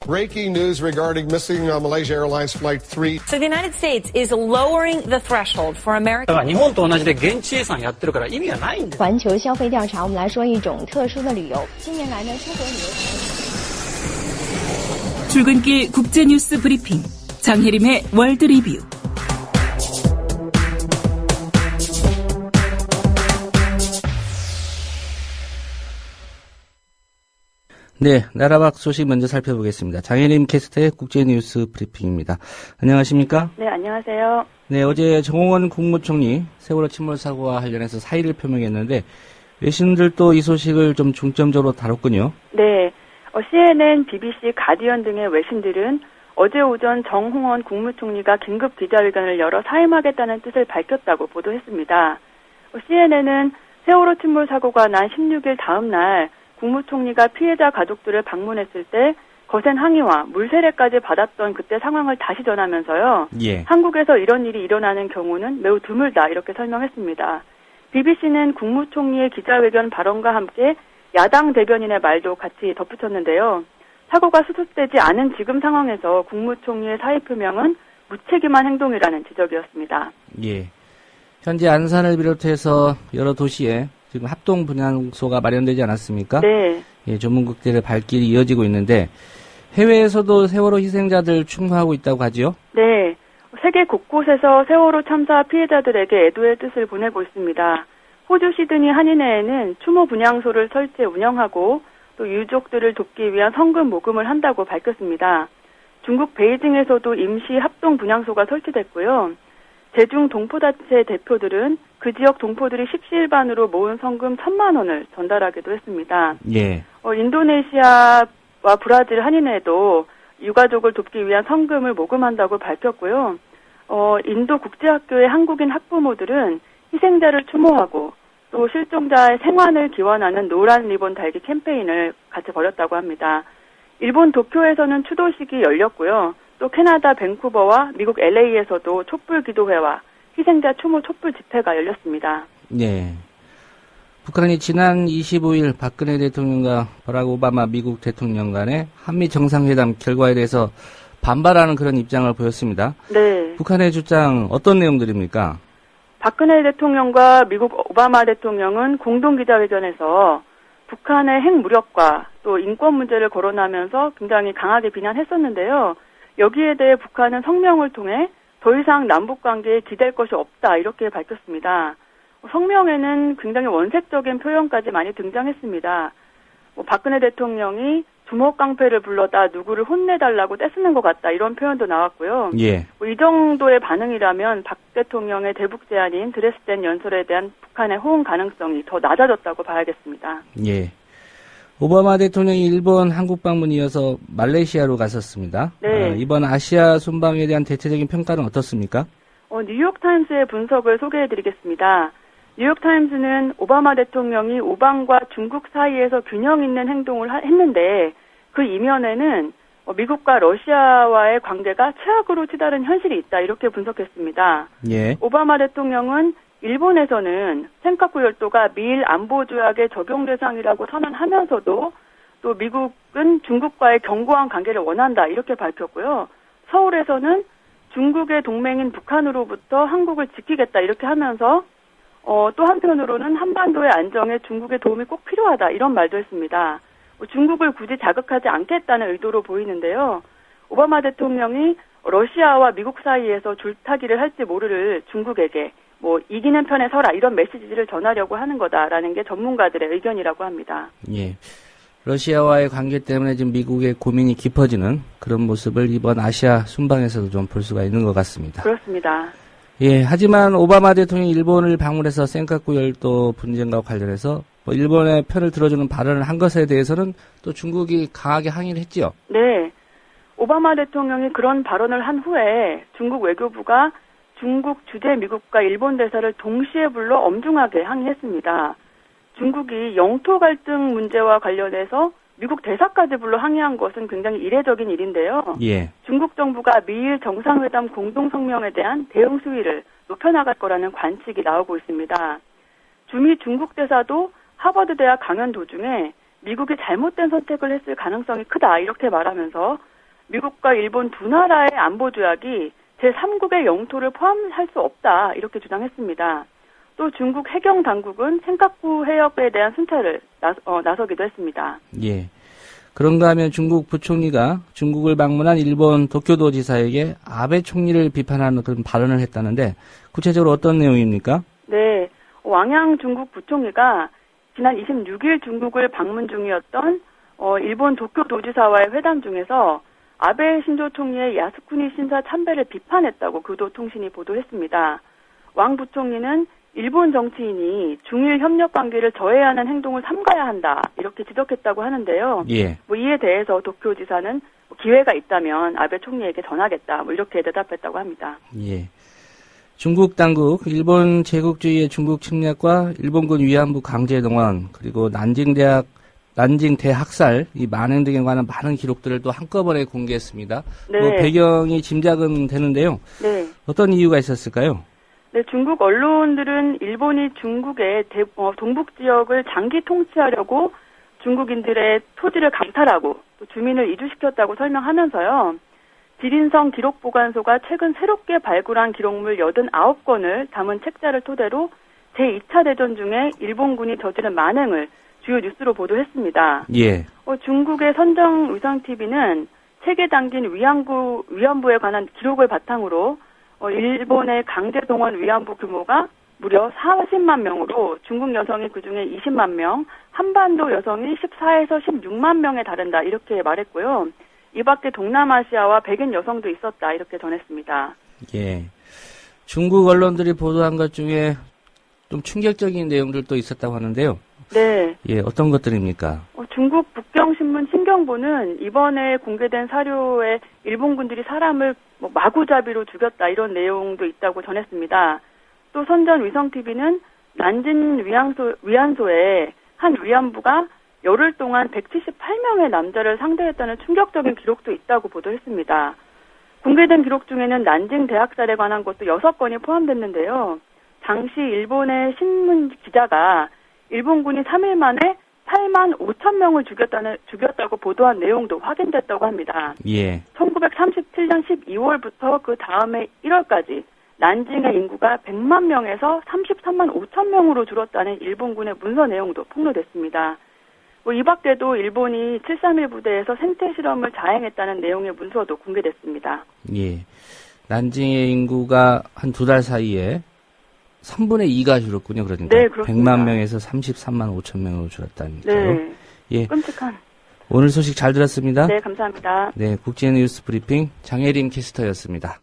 Breaking news regarding missing Malaysia Airlines Flight 3. So the United States is lowering the threshold for American. 日本と同じで現地生産やってるから意味がないんです。环球消费调查，我们来说一种特殊的旅游。近年来呢，出国旅游。 출근길 국제뉴스 브리핑 장혜림의 월드 리뷰. 네, 나라 밖 소식 먼저 살펴보겠습니다. 장혜림 캐스터의 국제뉴스 브리핑입니다. 안녕하십니까? 네, 안녕하세요. 네, 어제 정홍원 국무총리 세월호 침몰 사고와 관련해서 사의를 표명했는데 외신들도 이 소식을 좀 중점적으로 다뤘군요. 네, CNN, BBC, 가디언 등의 외신들은 어제 오전 정홍원 국무총리가 긴급 기자회견을 열어 사임하겠다는 뜻을 밝혔다고 보도했습니다. CNN은 세월호 침몰 사고가 난 16일 다음 날 국무총리가 피해자 가족들을 방문했을 때 거센 항의와 물세례까지 받았던 그때 상황을 다시 전하면서요. 예. 한국에서 이런 일이 일어나는 경우는 매우 드물다 이렇게 설명했습니다. BBC는 국무총리의 기자회견 발언과 함께 야당 대변인의 말도 같이 덧붙였는데요. 사고가 수습되지 않은 지금 상황에서 국무총리의 사의 표명은 무책임한 행동이라는 지적이었습니다. 예. 현재 안산을 비롯해서 여러 도시에 지금 합동 분향소가 마련되지 않았습니까? 네. 예, 전문국들의 발길이 이어지고 있는데 해외에서도 세월호 희생자들 충고하고 있다고 하지요? 네. 세계 곳곳에서 세월호 참사 피해자들에게 애도의 뜻을 보내고 있습니다. 호주 시드니 한인회에는 추모 분향소를 설치해 운영하고 또 유족들을 돕기 위한 성금 모금을 한다고 밝혔습니다. 중국 베이징에서도 임시 합동 분향소가 설치됐고요. 제중 동포단체 대표들은 그 지역 동포들이 십시일반으로 모은 성금 1,000만 원을 전달하기도 했습니다. 예. 인도네시아와 브라질 한인회도 유가족을 돕기 위한 성금을 모금한다고 밝혔고요. 인도 국제학교의 한국인 학부모들은 희생자를 추모하고 또 실종자의 생환을 기원하는 노란 리본 달기 캠페인을 같이 벌였다고 합니다. 일본 도쿄에서는 추도식이 열렸고요. 또 캐나다 밴쿠버와 미국 LA에서도 촛불 기도회와 희생자 추모 촛불 집회가 열렸습니다. 네. 북한이 지난 25일 박근혜 대통령과 버락 오바마 미국 대통령 간의 한미 정상회담 결과에 대해서 반발하는 그런 입장을 보였습니다. 네. 북한의 주장 어떤 내용들입니까? 박근혜 대통령과 미국 오바마 대통령은 공동기자회견에서 북한의 핵무력과 또 인권 문제를 거론하면서 굉장히 강하게 비난했었는데요. 여기에 대해 북한은 성명을 통해 더 이상 남북관계에 기댈 것이 없다 이렇게 밝혔습니다. 성명에는 굉장히 원색적인 표현까지 많이 등장했습니다. 박근혜 대통령이 주먹깡패를 불러다 누구를 혼내달라고 떼쓰는 것 같다 이런 표현도 나왔고요. 예. 이 정도의 반응이라면 박 대통령의 대북 제안인 드레스덴 연설에 대한 북한의 호응 가능성이 더 낮아졌다고 봐야겠습니다. 예. 오바마 대통령이 일본 한국 방문 이어서 말레이시아로 갔었습니다. 네. 이번 아시아 순방에 대한 대체적인 평가는 어떻습니까? 뉴욕타임스의 분석을 소개해드리겠습니다. 뉴욕타임스는 오바마 대통령이 오방과 중국 사이에서 균형 있는 행동을 했는데 그 이면에는 미국과 러시아와의 관계가 최악으로 치달은 현실이 있다 이렇게 분석했습니다. 예. 오바마 대통령은 일본에서는 센카쿠 열도가 미일 안보조약의 적용 대상이라고 선언하면서도 또 미국은 중국과의 견고한 관계를 원한다 이렇게 밝혔고요. 서울에서는 중국의 동맹인 북한으로부터 한국을 지키겠다 이렇게 하면서 또 한편으로는 한반도의 안정에 중국의 도움이 꼭 필요하다 이런 말도 했습니다. 중국을 굳이 자극하지 않겠다는 의도로 보이는데요. 오바마 대통령이 러시아와 미국 사이에서 줄타기를 할지 모를 중국에게 이기는 편에 서라 이런 메시지를 전하려고 하는 거다라는 게 전문가들의 의견이라고 합니다. 예. 러시아와의 관계 때문에 지금 미국의 고민이 깊어지는 그런 모습을 이번 아시아 순방에서도 좀 볼 수가 있는 것 같습니다. 그렇습니다. 예, 하지만 오바마 대통령이 일본을 방문해서 센카쿠 열도 분쟁과 관련해서 일본의 편을 들어주는 발언을 한 것에 대해서는 또 중국이 강하게 항의를 했지요. 네. 오바마 대통령이 그런 발언을 한 후에 중국 외교부가 중국 주재 미국과 일본 대사를 동시에 불러 엄중하게 항의했습니다. 중국이 영토 갈등 문제와 관련해서 미국 대사까지 불러 항의한 것은 굉장히 이례적인 일인데요. 예. 중국 정부가 미일 정상회담 공동성명에 대한 대응 수위를 높여나갈 거라는 관측이 나오고 있습니다. 주미 중국 대사도 하버드 대학 강연 도중에 미국이 잘못된 선택을 했을 가능성이 크다 이렇게 말하면서 미국과 일본 두 나라의 안보 조약이 제3국의 영토를 포함할 수 없다 이렇게 주장했습니다. 또 중국 해경 당국은 센카쿠 해협에 대한 순찰을 나서기도 했습니다. 예. 그런가 하면 중국 부총리가 중국을 방문한 일본 도쿄도 지사에게 아베 총리를 비판하는 그런 발언을 했다는데 구체적으로 어떤 내용입니까? 네. 왕양 중국 부총리가 지난 26일 중국을 방문 중이었던 일본 도쿄도지사와의 회담 중에서 아베 신조 총리의 야스쿠니 신사 참배를 비판했다고 교도통신이 보도했습니다. 왕 부총리는 일본 정치인이 중일 협력 관계를 저해하는 행동을 삼가야 한다 이렇게 지적했다고 하는데요. 예. 이에 대해서 도쿄지사는 기회가 있다면 아베 총리에게 전하겠다 이렇게 대답했다고 합니다. 예. 중국 당국 일본 제국주의의 중국 침략과 일본군 위안부 강제 동원 그리고 난징 대학살 이 만행 등에 관한 많은 기록들을 또 한꺼번에 공개했습니다. 네. 그 배경이 짐작은 되는데요. 네. 어떤 이유가 있었을까요? 네, 중국 언론들은 일본이 중국의 동북 지역을 장기 통치하려고 중국인들의 토지를 강탈하고 또 주민을 이주시켰다고 설명하면서요. 지린성 기록보관소가 최근 새롭게 발굴한 기록물 89건을 담은 책자를 토대로 제2차 대전 중에 일본군이 저지른 만행을 주요 뉴스로 보도했습니다. 예. 중국의 선정위성TV는 책에 담긴 위안부에 관한 기록을 바탕으로 일본의 강제동원 위안부 규모가 무려 40만 명으로 중국 여성이 그중에 20만 명, 한반도 여성이 14에서 16만 명에 달한다 이렇게 말했고요. 이 밖에 동남아시아와 백인 여성도 있었다 이렇게 전했습니다. 예. 중국 언론들이 보도한 것 중에 좀 충격적인 내용들도 있었다고 하는데요. 네. 예, 어떤 것들입니까? 중국 북경신문 신경보는 이번에 공개된 사료에 일본군들이 사람을 마구잡이로 죽였다 이런 내용도 있다고 전했습니다. 또 선전위성TV는 난징 위안소에 한 위안부가 열흘 동안 178명의 남자를 상대했다는 충격적인 기록도 있다고 보도했습니다. 공개된 기록 중에는 난징 대학살에 관한 것도 6건이 포함됐는데요. 당시 일본의 신문 기자가 일본군이 3일 만에 8만 5천 명을 죽였다고 보도한 내용도 확인됐다고 합니다. 예. 1937년 12월부터 그 다음해 1월까지 난징의 인구가 100만 명에서 33만 5천 명으로 줄었다는 일본군의 문서 내용도 폭로됐습니다. 이 밖에도 일본이 731 부대에서 생태 실험을 자행했다는 내용의 문서도 공개됐습니다. 예. 난징의 인구가 한 2달 사이에 3분의 2가 줄었군요. 그러니까 네, 그렇습니다. 100만 명에서 33만 5천 명으로 줄었다니까요. 네. 예. 끔찍한. 오늘 소식 잘 들었습니다. 네, 감사합니다. 네, 국제뉴스 브리핑 장혜림 캐스터였습니다.